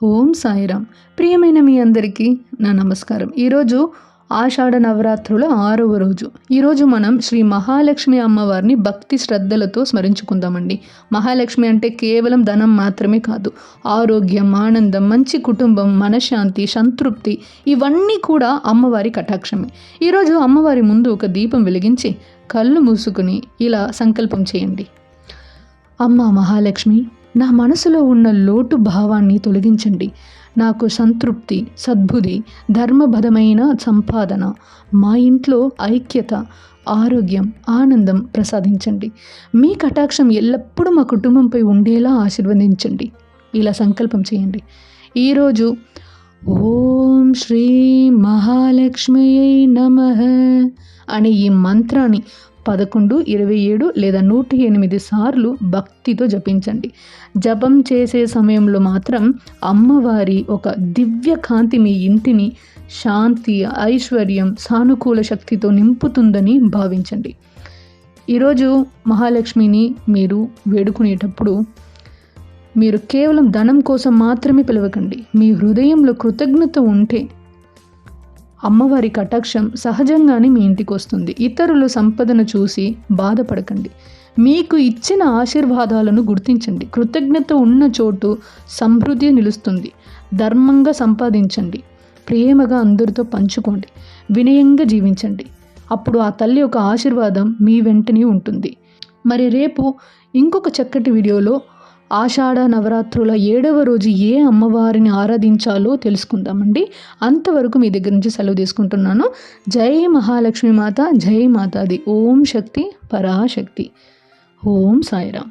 ఓం సాయిరామ్. ప్రియమైన మీ అందరికీ నా నమస్కారం. ఈరోజు ఆషాఢ నవరాత్రుల 6వ రోజు. ఈరోజు మనం శ్రీ మహాలక్ష్మి అమ్మవారిని భక్తి శ్రద్ధలతో స్మరించుకుందామండి. మహాలక్ష్మి అంటే కేవలం ధనం మాత్రమే కాదు, ఆరోగ్యం, ఆనందం, మంచి కుటుంబం, మనశ్శాంతి, సంతృప్తి ఇవన్నీ కూడా అమ్మవారి కటాక్షమే. ఈరోజు అమ్మవారి ముందు ఒక దీపం వెలిగించి కళ్ళు మూసుకుని ఇలా సంకల్పం చేయండి. అమ్మా మహాలక్ష్మి, నా మనసులో ఉన్న లోటు భావాన్ని తొలగించండి. నాకు సంతృప్తి, సద్బుద్ధి, ధర్మబద్ధమైన సంపాదన, మా ఇంట్లో ఐక్యత, ఆరోగ్యం, ఆనందం ప్రసాదించండి. మీ కటాక్షం ఎల్లప్పుడూ మా కుటుంబంపై ఉండేలా ఆశీర్వదించండి. ఇలా సంకల్పం చేయండి. ఈరోజు ఓం శ్రీ మహాలక్ష్మియై నమః అనే ఈ మంత్రాన్ని 11, 27 లేదా 108 సార్లు భక్తితో జపించండి. జపం చేసే సమయంలో మాత్రం అమ్మవారి ఒక దివ్య కాంతి మీ ఇంటిని శాంతి, ఐశ్వర్యం, సానుకూల శక్తితో నింపుతుందని భావించండి. ఈరోజు మహాలక్ష్మిని మీరు వేడుకునేటప్పుడు మీరు కేవలం ధనం కోసం మాత్రమే పిలవకండి. మీ హృదయంలో కృతజ్ఞత ఉంటే అమ్మవారి కటాక్షం సహజంగానే మీ ఇంటికి వస్తుంది. ఇతరుల సంపదను చూసి బాధపడకండి. మీకు ఇచ్చిన ఆశీర్వాదాలను గుర్తించండి. కృతజ్ఞత ఉన్న చోటు సమృద్ధి నిలుస్తుంది. ధర్మంగా సంపాదించండి. ప్రేమగా అందరితో పంచుకోండి. వినయంగా జీవించండి. అప్పుడు ఆ తల్లి యొక్క ఆశీర్వాదం మీ వెంటనే ఉంటుంది. మరి రేపు ఇంకొక చక్కటి వీడియోలో ఆషాఢ నవరాత్రుల 7వ రోజు ఏ అమ్మవారిని ఆరాధించాలో తెలుసుకుందామండి. అంతవరకు మీ దగ్గర నుంచి సెలవు తీసుకుంటున్నాను. జై మహాలక్ష్మి మాత, జై మాతాది. ఓం శక్తి పరాశక్తి. ఓం సాయిరామ్.